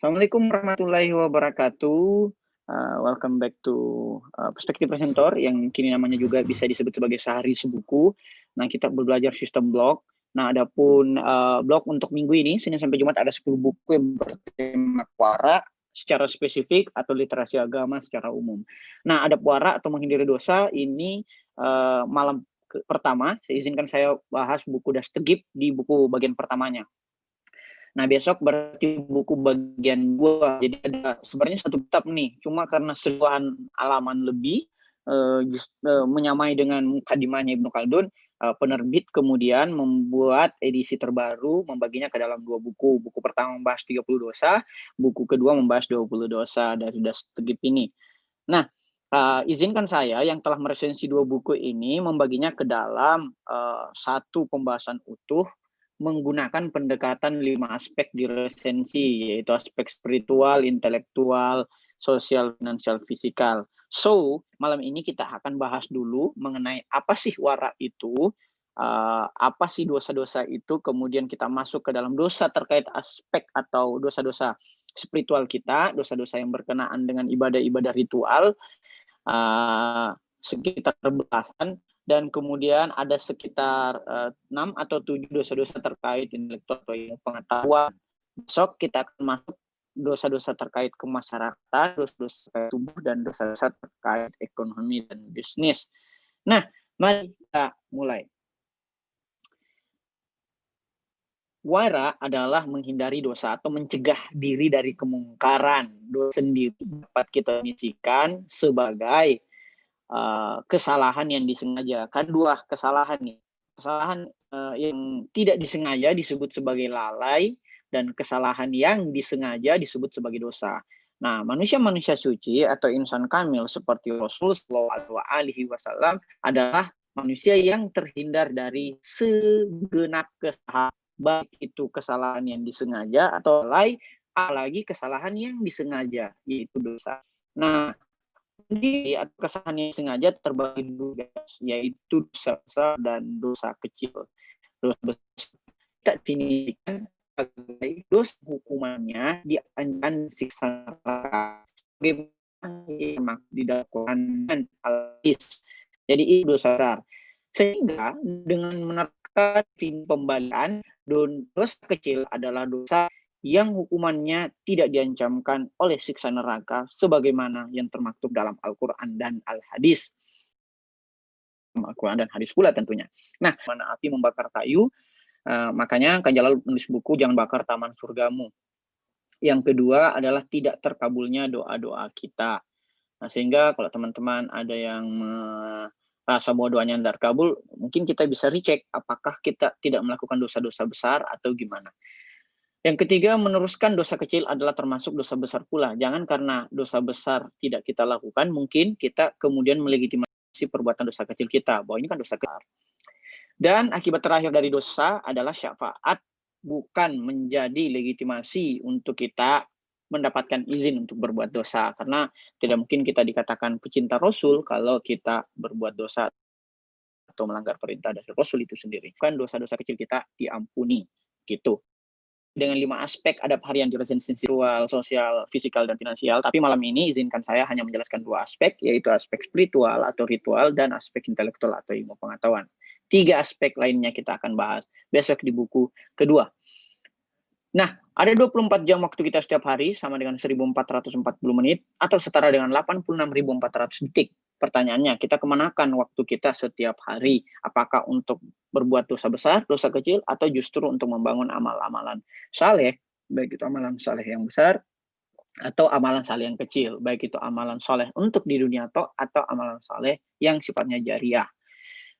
Assalamualaikum warahmatullahi wabarakatuh. Welcome back to Perspektif Presenter yang kini namanya juga bisa disebut sebagai Sehari Sebuku. Nah, kita belajar sistem blog. Nah, adapun blog untuk minggu ini, Senin sampai Jumat ada 10 buku yang bertema puara secara spesifik atau literasi agama secara umum. Nah, ada puara atau menghindari dosa ini malam pertama, izinkan saya bahas buku Das Tegib di buku bagian pertamanya. Nah, besok berarti buku bagian 2. Jadi ada sebenarnya satu kitab nih, cuma karena seluruhan halaman lebih, menyamai dengan mukadimahnya Ibnu Khaldun, penerbit kemudian membuat edisi terbaru, membaginya ke dalam 2 buku. Buku pertama membahas 30 dosa, buku kedua membahas 20 dosa dari Das Tegib ini. Nah, izinkan saya yang telah meresensi 2 buku ini membaginya ke dalam, satu pembahasan utuh menggunakan pendekatan 5 aspek di resensi, yaitu aspek spiritual, intelektual, sosial, finansial, fisikal. So, malam ini kita akan bahas dulu mengenai apa sih wara itu, apa sih dosa-dosa itu, kemudian kita masuk ke dalam dosa terkait aspek atau dosa-dosa spiritual kita, dosa-dosa yang berkenaan dengan ibadah-ibadah ritual, sekitar belasan, dan kemudian ada sekitar 6 atau 7 dosa-dosa terkait intelektual atau ilmu pengetahuan. Besok kita akan masuk dosa-dosa terkait kemasyarakatan, dosa-dosa terkait tubuh, dan dosa-dosa terkait ekonomi dan bisnis. Nah, mari kita mulai. Wara adalah menghindari dosa atau mencegah diri dari kemungkaran. Dosa sendiri dapat kita definisikan sebagai kesalahan yang disengaja. Kan 2 kesalahan nih. Kesalahan yang tidak disengaja disebut sebagai lalai, dan kesalahan yang disengaja disebut sebagai dosa. Nah, manusia-manusia suci atau insan kamil seperti Rasul Shallallahu Alaihi Wasallam adalah manusia yang terhindar dari segenap kesalahan, baik itu kesalahan yang disengaja atau lalai, apalagi kesalahan yang disengaja, yaitu dosa. Nah, atau kesalahan yang sengaja terbagi dua, yaitu dosa besar dan dosa kecil. Dosa besar kita definisikan sebagai dosa hukumannya diancam siksa neraka, sebagaimana yang didakwakan dan al-hadis. Jadi itu dosa besar. Sehingga dengan menerapkan pembalian, dosa kecil adalah dosa yang hukumannya tidak diancamkan oleh siksa neraka sebagaimana yang termaktub dalam Al-Quran dan Al-Hadis. Al-Quran dan hadis pula tentunya. Nah, mana api membakar kayu, makanya Kang Jalal menulis buku Jangan Bakar Taman Surgamu. Yang kedua adalah tidak terkabulnya doa-doa kita. Nah, sehingga kalau teman-teman ada yang merasa bahwa doanya tidak terkabul, mungkin kita bisa recheck apakah kita tidak melakukan dosa-dosa besar atau gimana. Yang ketiga, meneruskan dosa kecil adalah termasuk dosa besar pula. Jangan karena dosa besar tidak kita lakukan, mungkin kita kemudian melegitimasi perbuatan dosa kecil kita, bahwa ini kan dosa kecil. Dan akibat terakhir dari dosa adalah syafaat, bukan menjadi legitimasi untuk kita mendapatkan izin untuk berbuat dosa. Karena tidak mungkin kita dikatakan pecinta Rasul kalau kita berbuat dosa atau melanggar perintah dari Rasul itu sendiri. Kan dosa-dosa kecil kita diampuni, gitu. Dengan 5 aspek ada harian di resensi spiritual, sosial, fisikal, dan finansial. Tapi malam ini izinkan saya hanya menjelaskan 2 aspek, yaitu aspek spiritual atau ritual dan aspek intelektual atau ilmu pengetahuan. 3 aspek lainnya kita akan bahas besok di buku kedua. Nah, ada 24 jam waktu kita setiap hari sama dengan 1440 menit atau setara dengan 86.400 detik. Pertanyaannya, kita kemanakan waktu kita setiap hari? Apakah untuk berbuat dosa besar, dosa kecil, atau justru untuk membangun amal-amalan saleh, baik itu amalan saleh yang besar atau amalan saleh yang kecil, baik itu amalan saleh untuk di dunia atau amalan saleh yang sifatnya jariah.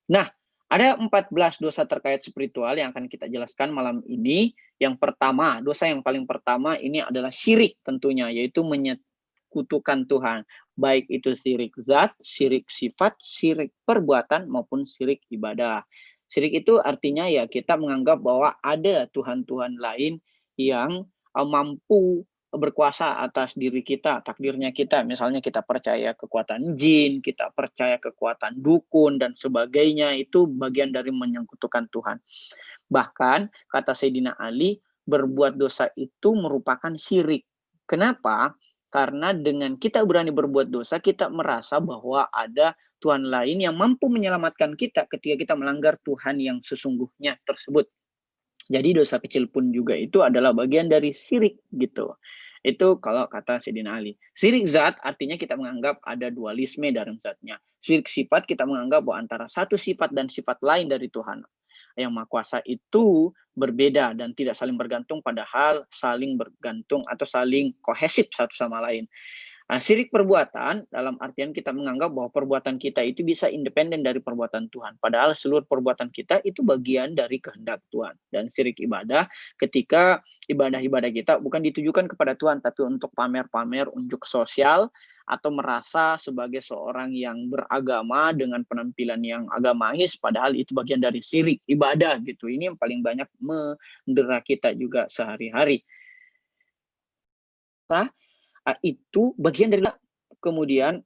Nah, ada 14 dosa terkait spiritual yang akan kita jelaskan malam ini. Yang pertama, dosa yang paling pertama ini adalah syirik tentunya, yaitu menyekutukan Tuhan. Baik itu syirik zat, syirik sifat, syirik perbuatan, maupun syirik ibadah. Syirik itu artinya ya kita menganggap bahwa ada Tuhan-Tuhan lain yang mampu berkuasa atas diri kita, takdirnya kita. Misalnya kita percaya kekuatan jin, kita percaya kekuatan dukun, dan sebagainya. Itu bagian dari menyekutukan Tuhan. Bahkan, kata Sayyidina Ali, berbuat dosa itu merupakan syirik. Kenapa? Karena dengan kita berani berbuat dosa, kita merasa bahwa ada Tuhan lain yang mampu menyelamatkan kita ketika kita melanggar Tuhan yang sesungguhnya tersebut. Jadi dosa kecil pun juga itu adalah bagian dari syirik gitu. Itu kalau kata Sayyidina Ali. Syirik zat artinya kita menganggap ada dualisme dalam zatnya. Syirik sifat kita menganggap bahwa antara satu sifat dan sifat lain dari Tuhan yang Maha Kuasa itu berbeda dan tidak saling bergantung, padahal saling bergantung atau saling kohesif satu sama lain. Nah, syirik perbuatan dalam artian kita menganggap bahwa perbuatan kita itu bisa independen dari perbuatan Tuhan. Padahal seluruh perbuatan kita itu bagian dari kehendak Tuhan. Dan syirik ibadah ketika ibadah-ibadah kita bukan ditujukan kepada Tuhan, tapi untuk pamer-pamer, unjuk sosial, atau merasa sebagai seorang yang beragama dengan penampilan yang agamais, padahal itu bagian dari syirik ibadah gitu. Ini yang paling banyak mendera kita juga sehari-hari. Itu bagian dari kemudian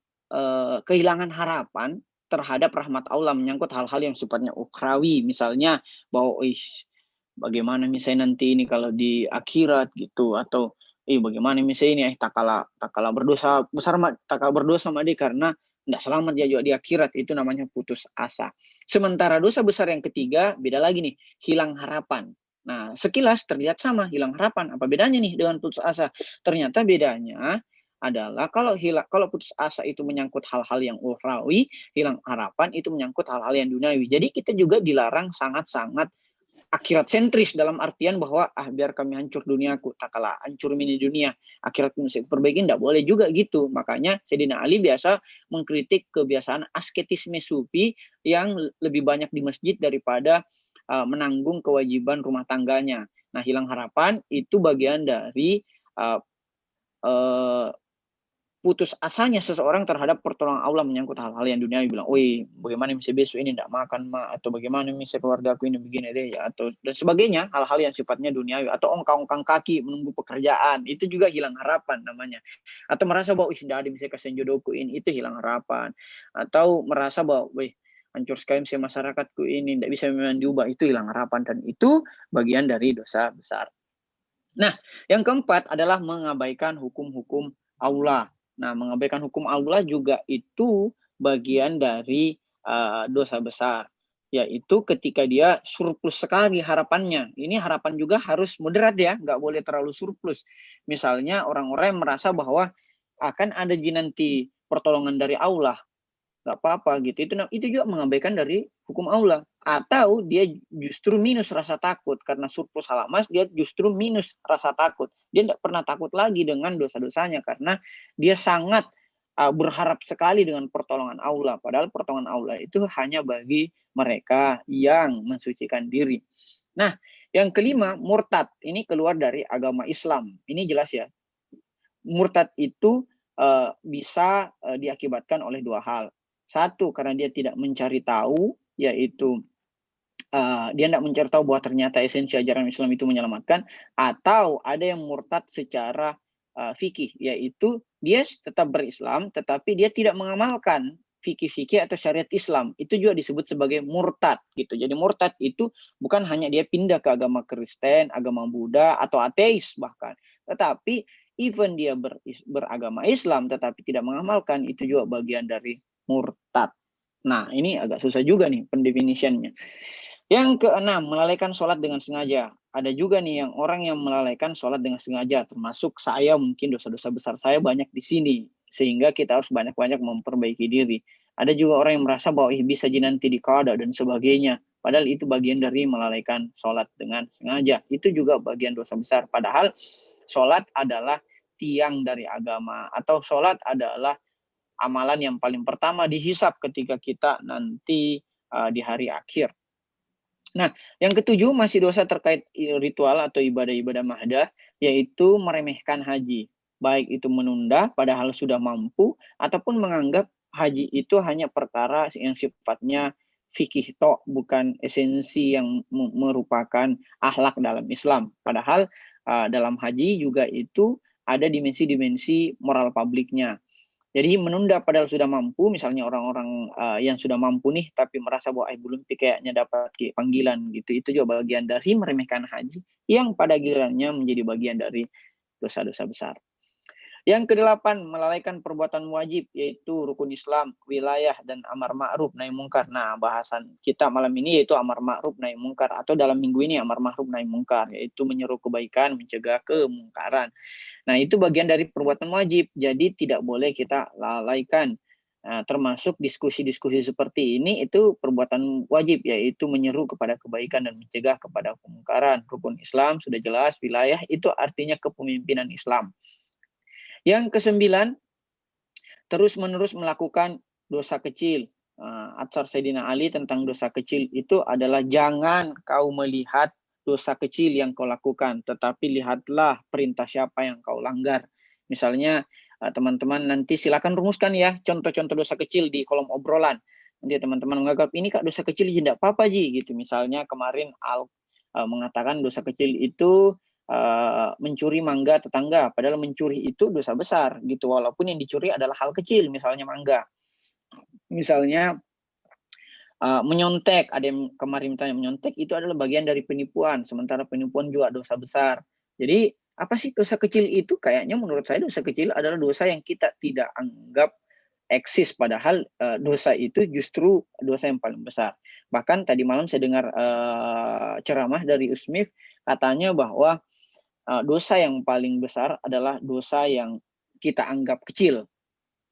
kehilangan harapan terhadap rahmat Allah, menyangkut hal-hal yang sifatnya ukhrawi, misalnya bahwa bagaimana misalnya nanti ini kalau di akhirat gitu, atau bagaimana misalnya ini tak kalah berdosa besar tak kalah berdosa sama dia karena tidak selamat dia juga di akhirat, itu namanya putus asa. Sementara dosa besar yang ketiga beda lagi nih, hilang harapan. Nah, sekilas terlihat sama, hilang harapan. Apa bedanya nih dengan putus asa? Ternyata bedanya adalah kalau putus asa itu menyangkut hal-hal yang ukhrawi, hilang harapan itu menyangkut hal-hal yang duniawi. Jadi kita juga dilarang sangat-sangat akhirat sentris, dalam artian bahwa biar kami hancur duniaku, tak kalah hancur mini dunia, akhiratku mesti perbaiki, tidak boleh juga gitu. Makanya Sayyidina Ali biasa mengkritik kebiasaan asketisme sufi yang lebih banyak di masjid daripada menanggung kewajiban rumah tangganya. Nah, hilang harapan itu bagian dari uh, uh, putus asanya seseorang terhadap pertolongan Allah menyangkut hal-hal yang duniawi, bilang, "Woi, bagaimana misalnya besok ini tidak makan, Ma, atau bagaimana misalnya keluarga aku ini begini deh ya," atau dan sebagainya, hal-hal yang sifatnya duniawi, atau ongkang-ongkang kaki menunggu pekerjaan, itu juga hilang harapan namanya. Atau merasa bahwa tidak ada misalnya kasihan jodohku ini, itu hilang harapan. Atau merasa bahwa, "Wih, hancur sekali misalnya masyarakatku ini, tidak bisa memang diubah," itu hilang harapan, dan itu bagian dari dosa besar. Nah, yang keempat adalah mengabaikan hukum-hukum Allah. Nah, mengabaikan hukum Allah juga itu bagian dari dosa besar, yaitu ketika dia surplus sekali harapannya. Ini harapan juga harus moderat ya, nggak boleh terlalu surplus. Misalnya orang-orang yang merasa bahwa akan ada nanti pertolongan dari Allah, nggak apa-apa gitu. Itu juga mengabaikan dari hukum Allah. Atau dia justru minus rasa takut karena surplus halamas, dia justru minus rasa takut. Dia tidak pernah takut lagi dengan dosa-dosanya karena dia sangat berharap sekali dengan pertolongan Allah. Padahal pertolongan Allah itu hanya bagi mereka yang mensucikan diri. Nah, yang kelima, murtad. Ini keluar dari agama Islam. Ini jelas ya. Murtad itu bisa diakibatkan oleh dua hal. Satu, karena dia tidak mencari tahu, yaitu dia tidak mencari tahu bahwa ternyata esensi ajaran Islam itu menyelamatkan, atau ada yang murtad secara fikih, yaitu dia tetap berislam, tetapi dia tidak mengamalkan fikih-fikih atau syariat Islam. Itu juga disebut sebagai murtad gitu. Jadi murtad itu bukan hanya dia pindah ke agama Kristen, agama Buddha, atau ateis bahkan, tetapi even dia beragama Islam tetapi tidak mengamalkan, itu juga bagian dari murtad. Nah, ini agak susah juga nih pendefinisiannya. Yang keenam, melalaikan sholat dengan sengaja. Ada juga nih yang orang yang melalaikan sholat dengan sengaja, termasuk saya, mungkin dosa-dosa besar saya banyak di sini, sehingga kita harus banyak-banyak memperbaiki diri. Ada juga orang yang merasa bahwa bisa nanti dikada dan sebagainya. Padahal itu bagian dari melalaikan sholat dengan sengaja. Itu juga bagian dosa besar. Padahal sholat adalah tiang dari agama, atau sholat adalah amalan yang paling pertama dihisap ketika kita nanti di hari akhir. Nah, yang ketujuh masih dosa terkait ritual atau ibadah-ibadah mahdah, yaitu meremehkan haji. Baik itu menunda padahal sudah mampu, ataupun menganggap haji itu hanya perkara yang sifatnya fikih tok, bukan esensi yang merupakan akhlak dalam Islam. Padahal dalam haji juga itu ada dimensi-dimensi moral publiknya. Jadi menunda padahal sudah mampu, misalnya orang-orang yang sudah mampu nih, tapi merasa bahwa belum kayaknya dapat panggilan gitu. Itu juga bagian dari meremehkan haji, yang pada gilirannya menjadi bagian dari dosa-dosa besar. Yang kedelapan, melalaikan perbuatan wajib, yaitu rukun Islam, wilayah, dan amar ma'ruf nahi mungkar. Nah, bahasan kita malam ini yaitu amar ma'ruf nahi mungkar, atau dalam minggu ini amar ma'ruf nahi mungkar, yaitu menyeru kebaikan, mencegah kemungkaran. Nah, itu bagian dari perbuatan wajib, jadi tidak boleh kita lalaikan. Nah, termasuk diskusi-diskusi seperti ini itu perbuatan wajib, yaitu menyeru kepada kebaikan dan mencegah kepada kemungkaran. Rukun Islam sudah jelas, wilayah itu artinya kepemimpinan Islam. Yang kesembilan, terus-menerus melakukan dosa kecil. Atsar Sayyidina Ali tentang dosa kecil itu adalah jangan kau melihat dosa kecil yang kau lakukan, tetapi lihatlah perintah siapa yang kau langgar. Misalnya teman-teman nanti silakan rumuskan ya contoh-contoh dosa kecil di kolom obrolan. Nanti teman-teman menganggap ini kak dosa kecil tidak apa-apa Ji gitu. Misalnya kemarin Al mengatakan dosa kecil itu mencuri mangga tetangga, padahal mencuri itu dosa besar gitu, walaupun yang dicuri adalah hal kecil, misalnya mangga. Misalnya menyontek, ada yang kemarin tanya menyontek itu adalah bagian dari penipuan, sementara penipuan juga dosa besar. Jadi apa sih dosa kecil itu? Kayaknya menurut saya dosa kecil adalah dosa yang kita tidak anggap eksis, padahal dosa itu justru dosa yang paling besar. Bahkan tadi malam saya dengar ceramah dari Usmif, katanya bahwa dosa yang paling besar adalah dosa yang kita anggap kecil.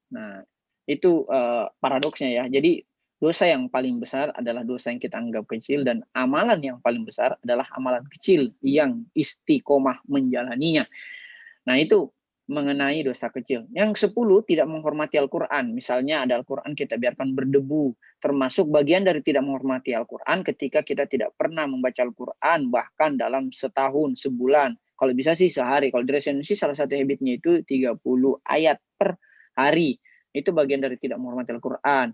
Nah, itu paradoksnya ya. Jadi dosa yang paling besar adalah dosa yang kita anggap kecil, dan amalan yang paling besar adalah amalan kecil yang istiqomah menjalaninya. Nah, itu mengenai dosa kecil. Yang 10, tidak menghormati Al-Quran. Misalnya ada Al-Quran kita biarkan berdebu. Termasuk bagian dari tidak menghormati Al-Quran ketika kita tidak pernah membaca Al-Quran, bahkan dalam setahun, sebulan. Kalau bisa sih sehari. Kalau di resolusi salah satu habitnya itu 30 ayat per hari. Itu bagian dari tidak menghormati Al-Quran.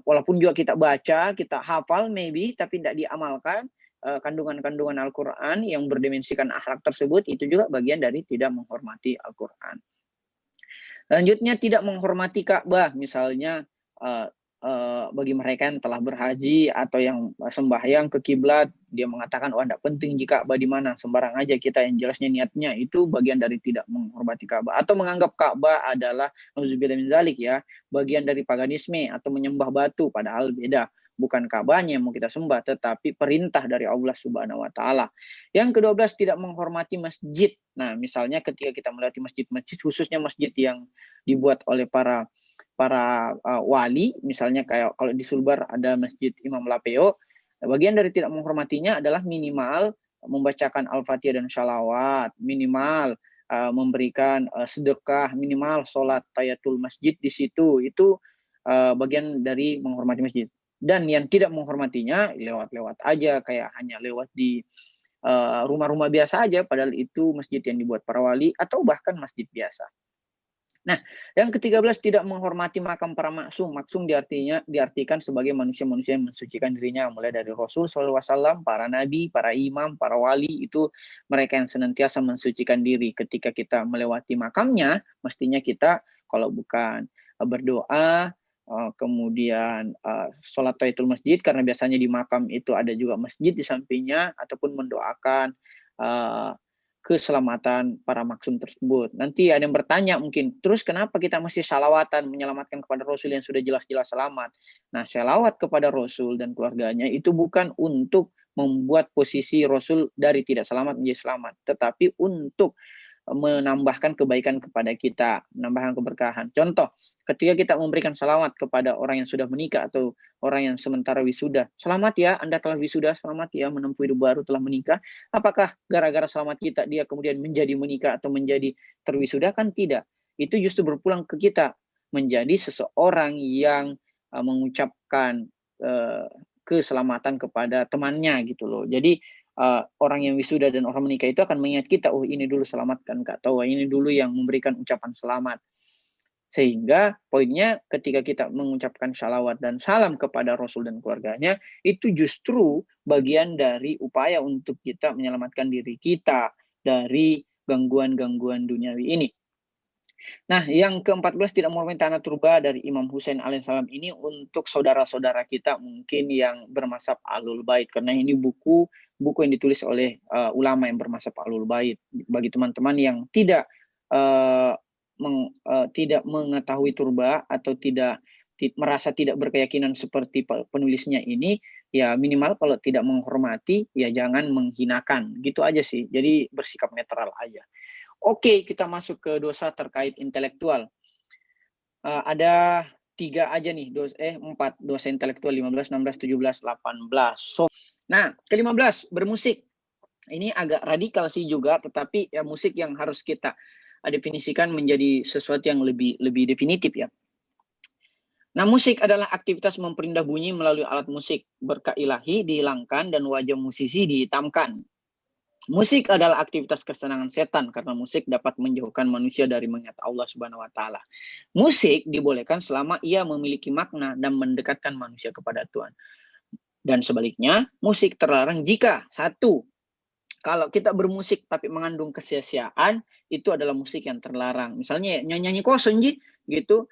Walaupun juga kita baca, kita hafal maybe, tapi tidak diamalkan, kandungan-kandungan Al-Quran yang berdimensikan akhlak tersebut, itu juga bagian dari tidak menghormati Al-Quran. Selanjutnya, tidak menghormati Ka'bah, misalnya bagi mereka yang telah berhaji atau yang sembahyang ke kiblat, dia mengatakan, oh tidak penting jika Ka'bah di mana, sembarang aja kita, yang jelasnya niatnya, itu bagian dari tidak menghormati Ka'bah. Atau menganggap Ka'bah adalah, nauzubillah min zalik ya, bagian dari paganisme atau menyembah batu, padahal beda. Bukan Ka'bahnya yang mau kita sembah, tetapi perintah dari Allah Subhanahu wa Ta'ala. Yang ke-12, tidak menghormati masjid. Nah, misalnya ketika kita melewati masjid-masjid, khususnya masjid yang dibuat oleh para wali, misalnya kayak kalau di Sulbar ada Masjid Imam Lapeo, bagian dari tidak menghormatinya adalah minimal membacakan Al-Fatihah dan shalawat, minimal memberikan sedekah, minimal sholat tahiyatul masjid di situ, itu bagian dari menghormati masjid. Dan yang tidak menghormatinya lewat-lewat aja, kayak hanya lewat di rumah-rumah biasa aja, padahal itu masjid yang dibuat para wali atau bahkan masjid biasa. Nah, yang ke-13, tidak menghormati makam para maksum. Maksum diartikan sebagai manusia-manusia yang mensucikan dirinya, mulai dari Rasul SAW, para nabi, para imam, para wali, itu mereka yang senantiasa mensucikan diri. Ketika kita melewati makamnya, mestinya kita kalau bukan berdoa, kemudian sholat tahiyatul masjid, karena biasanya di makam itu ada juga masjid di sampingnya, ataupun mendoakan keselamatan para maksum tersebut. Nanti ada yang bertanya mungkin, terus kenapa kita mesti salawatan menyelamatkan kepada Rasul yang sudah jelas-jelas selamat? Nah, salawat kepada Rasul dan keluarganya itu bukan untuk membuat posisi Rasul dari tidak selamat menjadi selamat, tetapi untuk menambahkan kebaikan kepada kita, menambahkan keberkahan. Contoh, ketika kita memberikan salawat kepada orang yang sudah menikah atau orang yang sementara wisuda, selamat ya Anda telah wisuda, selamat ya menempuh hidup baru telah menikah. Apakah gara-gara selamat kita dia kemudian menjadi menikah atau menjadi terwisuda? Kan tidak. Itu justru berpulang ke kita menjadi seseorang yang mengucapkan keselamatan kepada temannya gitu loh. Jadi orang yang wisuda dan orang menikah itu akan mengingat kita, oh ini dulu selamatkan Kak, atau ini dulu yang memberikan ucapan selamat. Sehingga poinnya ketika kita mengucapkan salawat dan salam kepada Rasul dan keluarganya, itu justru bagian dari upaya untuk kita menyelamatkan diri kita dari gangguan-gangguan duniawi ini. Nah, yang ke-14, tidak menghormati tanah turba dari Imam Husain alaihissalam ini untuk saudara-saudara kita mungkin yang bermazhab Ahlul Bait, karena ini buku yang ditulis oleh ulama yang bermazhab Ahlul Bait. Bagi teman-teman yang tidak tidak mengetahui turba atau merasa tidak berkeyakinan seperti penulisnya ini, ya minimal kalau tidak menghormati, ya jangan menghinakan. Gitu aja sih. Jadi bersikap netral aja. Oke, kita masuk ke dosa terkait intelektual. Ada 3 aja nih, 4 dosa intelektual, 15, 16, 17, 18. Nah, ke-15, bermusik. Ini agak radikal sih juga, tetapi ya musik yang harus kita definisikan menjadi sesuatu yang lebih definitif ya. Nah, musik adalah aktivitas memperindah bunyi melalui alat musik. Berkah ilahi dihilangkan dan wajah musisi dihitamkan. Musik adalah aktivitas kesenangan setan karena musik dapat menjauhkan manusia dari mengingat Allah Subhanahu wa taala. Musik dibolehkan selama ia memiliki makna dan mendekatkan manusia kepada Tuhan. Dan sebaliknya, musik terlarang jika satu, kalau kita bermusik tapi mengandung kesia-siaan, itu adalah musik yang terlarang. Misalnya nyanyi kosong gitu,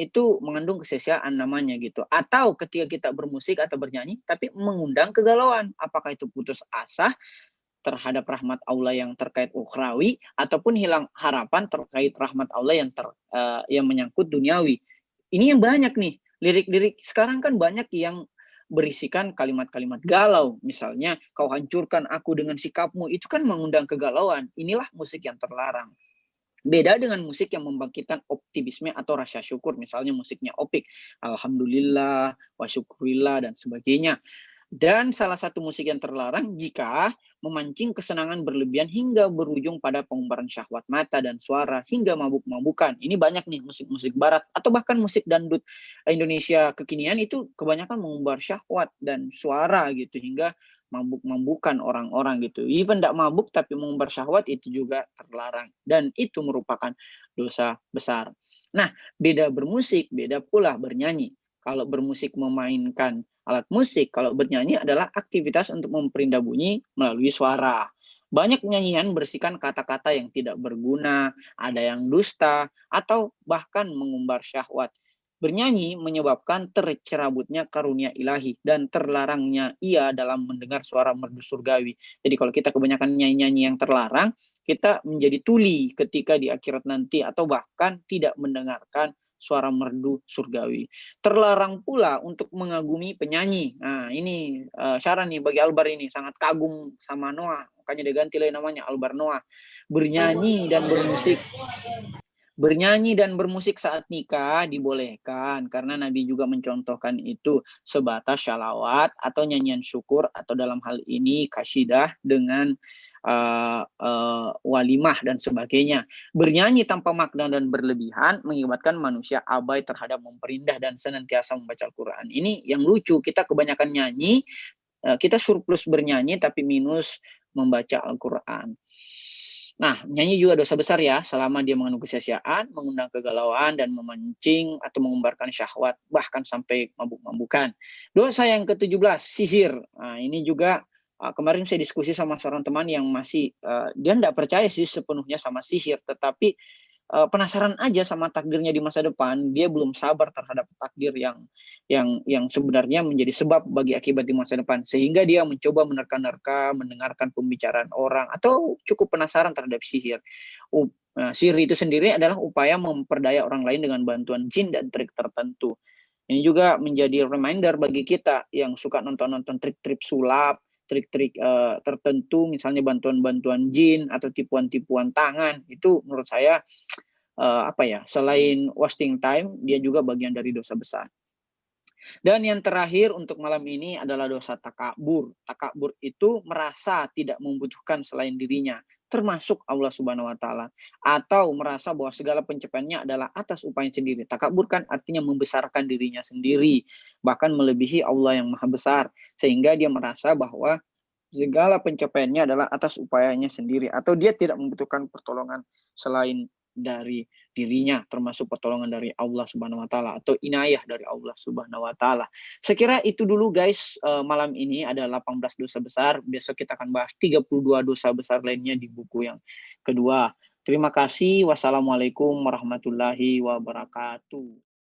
itu mengandung kesia-siaan namanya gitu. Atau ketika kita bermusik atau bernyanyi tapi mengundang kegalauan, apakah itu putus asa terhadap rahmat Allah yang terkait ukhrawi ataupun hilang harapan terkait rahmat Allah yang menyangkut duniawi. Ini yang banyak nih, lirik-lirik sekarang kan banyak yang berisikan kalimat-kalimat galau. Misalnya, kau hancurkan aku dengan sikapmu, itu kan mengundang kegalauan. Inilah musik yang terlarang. Beda dengan musik yang membangkitkan optimisme atau rasa syukur, misalnya musiknya Opik, Alhamdulillah, wa syukurillah, dan sebagainya. Dan salah satu musik yang terlarang jika memancing kesenangan berlebihan hingga berujung pada pengumbaran syahwat mata dan suara hingga mabuk-mabukan. Ini banyak nih musik-musik barat atau bahkan musik dangdut Indonesia kekinian itu kebanyakan mengumbar syahwat dan suara gitu hingga mabuk-mabukan orang-orang gitu. Even tidak mabuk tapi mengumbar syahwat itu juga terlarang dan itu merupakan dosa besar. Nah, beda bermusik, beda pula bernyanyi. Kalau bermusik memainkan alat musik, kalau bernyanyi adalah aktivitas untuk memperindah bunyi melalui suara. Banyak nyanyian berisikan kata-kata yang tidak berguna, ada yang dusta, atau bahkan mengumbar syahwat. Bernyanyi menyebabkan tercerabutnya karunia ilahi dan terlarangnya ia dalam mendengar suara merdu surgawi. Jadi kalau kita kebanyakan nyanyi-nyanyi yang terlarang, kita menjadi tuli ketika di akhirat nanti atau bahkan tidak mendengarkan suara merdu surgawi. Terlarang pula untuk mengagumi penyanyi. Nah, ini saran nih bagi Albar ini, sangat kagum sama Noah. Makanya dia ganti lagi namanya Albar Noah. Bernyanyi dan bermusik saat nikah dibolehkan karena Nabi juga mencontohkan itu sebatas syalawat atau nyanyian syukur atau dalam hal ini kasyidah dengan walimah dan sebagainya. Bernyanyi tanpa makna dan berlebihan mengakibatkan manusia abai terhadap memperindah dan senantiasa membaca Al-Quran. Ini yang lucu, kita kebanyakan nyanyi, kita surplus bernyanyi tapi minus membaca Al-Quran. Nah, nyanyi juga dosa besar ya, selama dia mengandung kesia-siaan, mengundang kegalauan, dan memancing atau mengumbarkan syahwat, bahkan sampai mabuk-mabukan. Dosa yang ke-17, sihir. Nah, ini juga kemarin saya diskusi sama seorang teman yang masih, dia tidak percaya sih sepenuhnya sama sihir, tetapi penasaran aja sama takdirnya di masa depan. Dia belum sabar terhadap takdir yang sebenarnya menjadi sebab bagi akibat di masa depan. Sehingga dia mencoba menerka-nerka, mendengarkan pembicaraan orang, atau cukup penasaran terhadap sihir. Sihir itu sendiri adalah upaya memperdaya orang lain dengan bantuan jin dan trik tertentu. Ini juga menjadi reminder bagi kita yang suka nonton-nonton trik-trik sulap, trik-trik tertentu, misalnya bantuan-bantuan jin atau tipuan-tipuan tangan. Itu menurut saya selain wasting time, dia juga bagian dari dosa besar. Dan yang terakhir untuk malam ini adalah dosa takabur. Takabur itu merasa tidak membutuhkan selain dirinya, termasuk Allah Subhanahu wa taala, atau merasa bahwa segala pencapaiannya adalah atas upaya sendiri. Takabur kan artinya membesarkan dirinya sendiri, bahkan melebihi Allah yang Maha Besar, sehingga dia merasa bahwa segala pencapaiannya adalah atas upayanya sendiri atau dia tidak membutuhkan pertolongan selain dari dirinya, termasuk pertolongan dari Allah Subhanahu wa taala atau inayah dari Allah Subhanahu wa taala. Saya kira itu dulu guys, malam ini ada 18 dosa besar. Besok kita akan bahas 32 dosa besar lainnya di buku yang kedua. Terima kasih. Wassalamualaikum warahmatullahi wabarakatuh.